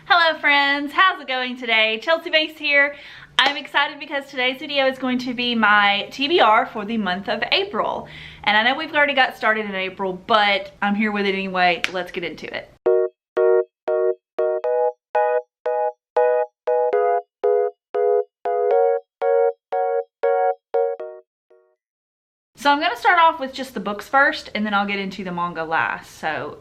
Hello friends, how's it going today? Chelsea Base here. I'm excited because today's video is going to be my TBR for the month of April. And I know we've already got started in April, but I'm here with it anyway. Let's get into it. So I'm going to start off with just the books first, and then I'll get into the manga last. So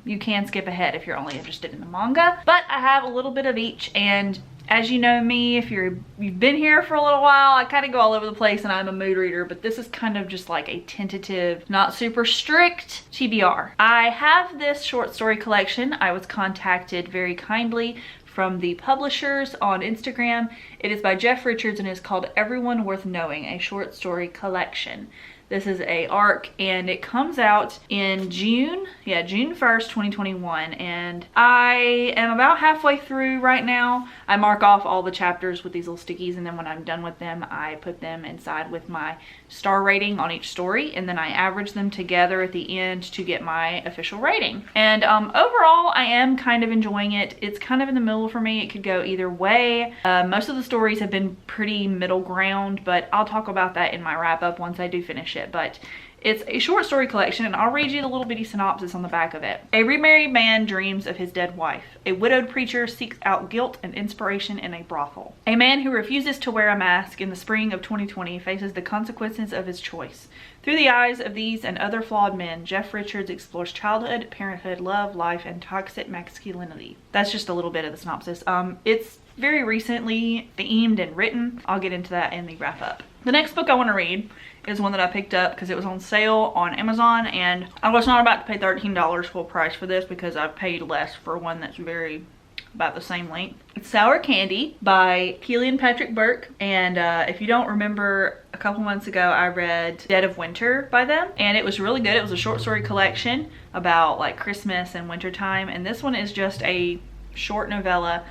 you can skip ahead if you're only interested in the manga. But I have a little bit of each, and as you know me, if you've been here for a little while, I kind of go all over the place and I'm a mood reader, but this is kind of just like a tentative, not super strict TBR. I have this short story collection. I was contacted very kindly from the publishers on Instagram. It is by Jeff Richards and is called Everyone Worth Knowing, a short story collection. This is a ARC and it comes out in June 1st, 2021. And I am about halfway through right now. I mark off all the chapters with these little stickies, and then when I'm done with them, I put them inside with my star rating on each story, and then I average them together at the end to get my official rating. And overall, I am kind of enjoying it. It's kind of in the middle for me. It could go either way. Most of the stories have been pretty middle ground, but I'll talk about that in my wrap up once I do finish it. But it's a short story collection, and I'll read you the little bitty synopsis on the back of it. A remarried man dreams of his dead wife. A widowed preacher seeks out guilt and inspiration in a brothel. A man who refuses to wear a mask in the spring of 2020 faces the consequences of his choice. Through the eyes of these and other flawed men, Jeff Richards explores childhood, parenthood, love, life, and toxic masculinity. That's just a little bit of the synopsis. It's very recently themed and written. I'll get into that in the wrap up. The next book I want to read is one that I picked up because it was on sale on Amazon, and I was not about to pay $13 full price for this because I've paid less for one that's about the same length. It's Sour Candy by Keelan Patrick Burke, and if you don't remember, a couple months ago I read Dead of Winter by them, and it was really good. It was a short story collection about like Christmas and wintertime, and this one is just a short novella.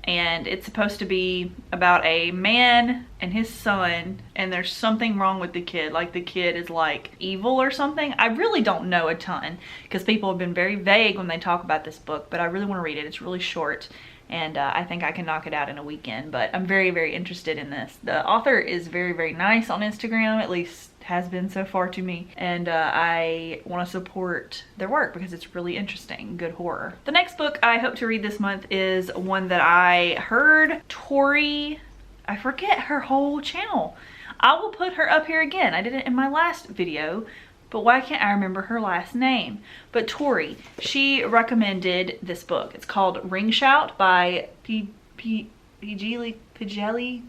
And it's supposed to be about a man and his son, and there's something wrong with the kid. Like the kid is like evil or something. I really don't know a ton because people have been very vague when they talk about this book, but I really want to read it. It's really short, and I think I can knock it out in a weekend, but I'm very, very interested in this. The author is very, very nice on Instagram, at least has been so far to me, and I want to support their work because it's really interesting, good horror. The next book I hope to read this month is one that I heard Tori, I forget her whole channel. I will put her up here again. I did it in my last video, but why can't I remember her last name? But Tori, she recommended this book. It's called Ring Shout by Pijeli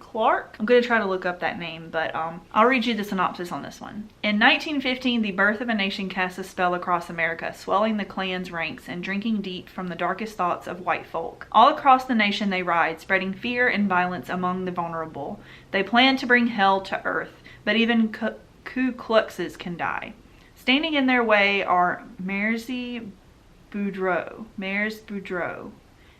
Clark. I'm going to try to look up that name, but I'll read you the synopsis on this one. In 1915, the birth of a nation casts a spell across America, swelling the clan's ranks and drinking deep from the darkest thoughts of white folk. All across the nation they ride, spreading fear and violence among the vulnerable. They plan to bring hell to earth, but even Ku Kluxes can die. Standing in their way are Mairzy Boudreaux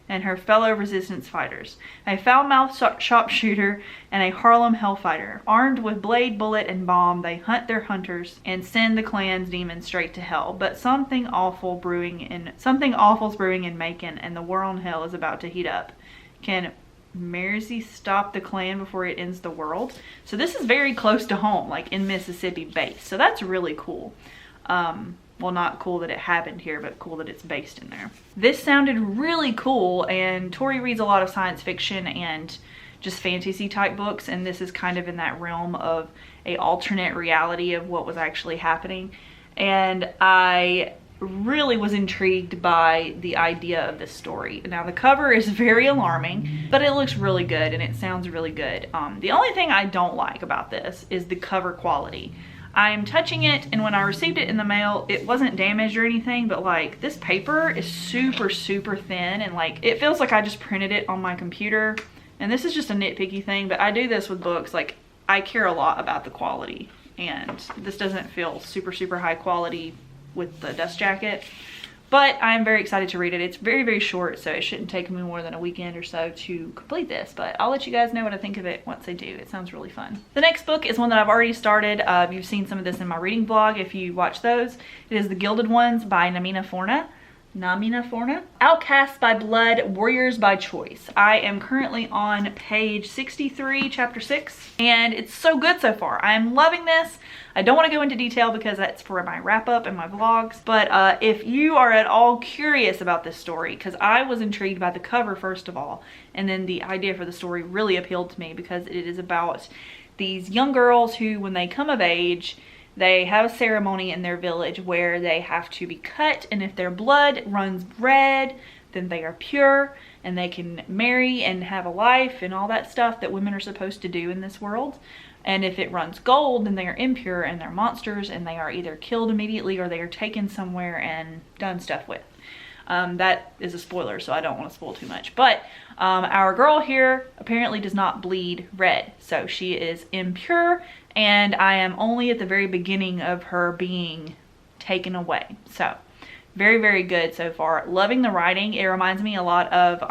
and her fellow resistance fighters, a foul-mouthed sharpshooter and a Harlem hellfighter. Armed with blade, bullet, and bomb, they hunt their hunters and send the clan's demons straight to hell. But something awful's brewing in Macon, and the war on hell is about to heat up. Can Mairzy stop the clan before it ends the world? So this is very close to home, like in Mississippi base. So that's really cool. Well, not cool that it happened here, but cool that it's based in there. This sounded really cool, and Tori reads a lot of science fiction and just fantasy type books, and this is kind of in that realm of a alternate reality of what was actually happening. And I really was intrigued by the idea of this story. Now the cover is very alarming, but it looks really good and it sounds really good. The only thing I don't like about this is the cover quality. I'm touching it, and when I received it in the mail, it wasn't damaged or anything, but like this paper is super, super thin, and like it feels like I just printed it on my computer. And this is just a nitpicky thing, but I do this with books. Like I care a lot about the quality, and this doesn't feel super, super high quality with the dust jacket. But I'm very excited to read it. It's very, very short, so it shouldn't take me more than a weekend or so to complete this. But I'll let you guys know what I think of it once I do. It sounds really fun. The next book is one that I've already started. You've seen some of this in my reading blog if you watch those. It is The Gilded Ones by Namina Forna. Namina Forna. Outcasts by Blood, Warriors by Choice. I am currently on page 63, chapter 6, and it's so good so far. I am loving this. I don't want to go into detail because that's for my wrap up and my vlogs, but if you are at all curious about this story, because I was intrigued by the cover first of all, and then the idea for the story really appealed to me because it is about these young girls who, when they come of age, they have a ceremony in their village where they have to be cut, and if their blood runs red, then they are pure and they can marry and have a life and all that stuff that women are supposed to do in this world. And if it runs gold, then they are impure and they're monsters and they are either killed immediately or they are taken somewhere and done stuff with. That is a spoiler, so I don't want to spoil too much. But our girl here apparently does not bleed red, so she is impure, and I am only at the very beginning of her being taken away. So very, very good so far. Loving the writing. It reminds me a lot of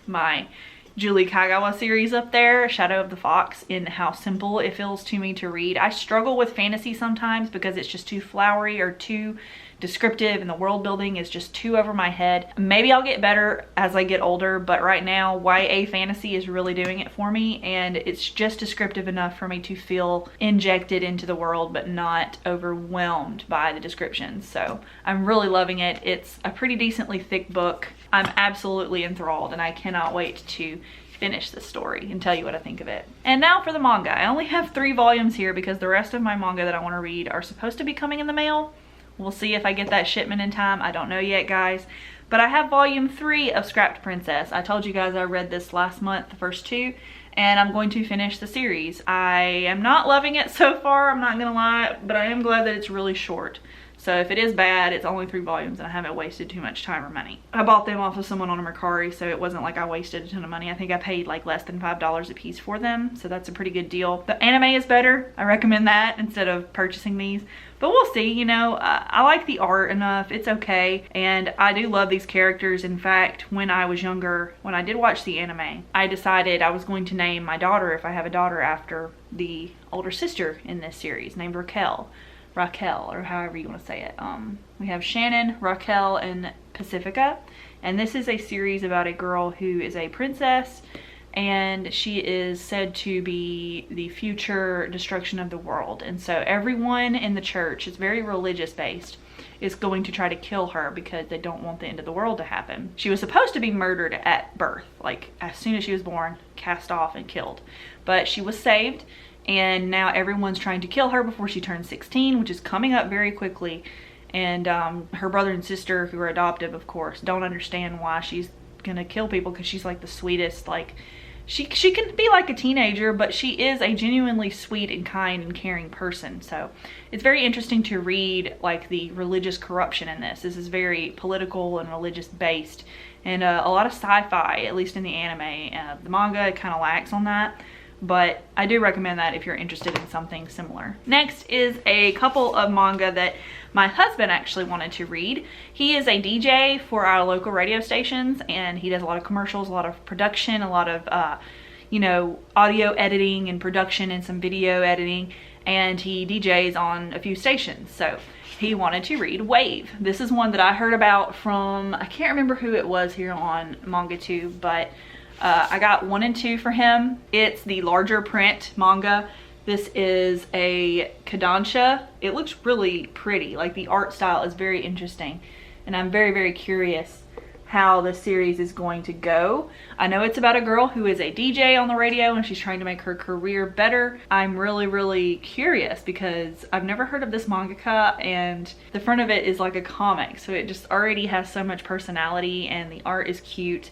my Julie Kagawa series up there, Shadow of the Fox, in how simple it feels to me to read. I struggle with fantasy sometimes because it's just too flowery or too descriptive, and the world building is just too over my head. Maybe I'll get better as I get older, but right now YA fantasy is really doing it for me, and it's just descriptive enough for me to feel injected into the world but not overwhelmed by the descriptions. So I'm really loving it. It's a pretty decently thick book. I'm absolutely enthralled and I cannot wait to finish this story and tell you what I think of it. And now for the manga. I only have 3 volumes here because the rest of my manga that I want to read are supposed to be coming in the mail. We'll see if I get that shipment in time. I don't know yet, guys. But I have volume 3 of Scrapped Princess. I told you guys I read this last month, the first 2, and I'm going to finish the series. I am not loving it so far, I'm not gonna lie, but I am glad that it's really short. So if it is bad, it's only 3 volumes and I haven't wasted too much time or money. I bought them off of someone on a Mercari, so it wasn't like I wasted a ton of money. I think I paid like less than $5 a piece for them, so that's a pretty good deal. The anime is better. I recommend that instead of purchasing these. But we'll see, you know, I like the art enough, it's okay, and I do love these characters. In fact, when I was younger, when I did watch the anime, I decided I was going to name my daughter, if I have a daughter, after the older sister in this series, named Raquel, or however you want to say it. We have Shannon, Raquel, and Pacifica, and this is a series about a girl who is a princess, and she is said to be the future destruction of the world. And so everyone in the church, is very religious based, is going to try to kill her because they don't want the end of the world to happen. She was supposed to be murdered at birth, like as soon as she was born, cast off and killed. But she was saved, and now everyone's trying to kill her before she turns 16, which is coming up very quickly. And her brother and sister, who are adoptive of course, don't understand why she's gonna kill people, because she's like the sweetest, like she can be like a teenager, but she is a genuinely sweet and kind and caring person. So it's very interesting to read like the religious corruption in this. This is very political and religious based, and a lot of sci-fi, at least in the anime. The manga kind of lacks on that, but I do recommend that if you're interested in something similar. Next is a couple of manga that my husband actually wanted to read. He is a DJ for our local radio stations, and he does a lot of commercials, a lot of production, a lot of you know, audio editing and production and some video editing, and he DJs on a few stations. So he wanted to read Wave. This is one that I heard about from, I can't remember who it was here on MangaTube, but I got 1 and 2 for him. It's the larger print manga. This is a Kodansha. It looks really pretty. Like the art style is very interesting, and I'm very, very curious how the series is going to go. I know it's about a girl who is a DJ on the radio and she's trying to make her career better. I'm really, really curious because I've never heard of this mangaka, and the front of it is like a comic, so it just already has so much personality, and the art is cute.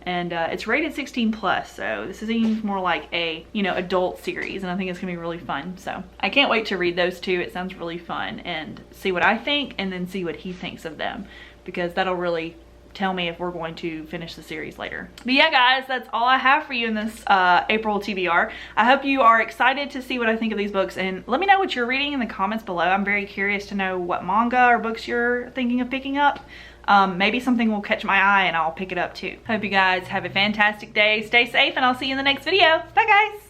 And it's rated 16 plus, so this is even more like a, you know, adult series, and I think it's gonna be really fun. So I can't wait to read those 2. It sounds really fun, and see what I think and then see what he thinks of them, because that'll really tell me if we're going to finish the series later. But yeah, guys, that's all I have for you in this April TBR. I hope you are excited to see what I think of these books, and let me know what you're reading in the comments below. I'm very curious to know what manga or books you're thinking of picking up. Maybe something will catch my eye and I'll pick it up too. Hope you guys have a fantastic day. Stay safe, and I'll see you in the next video. Bye, guys.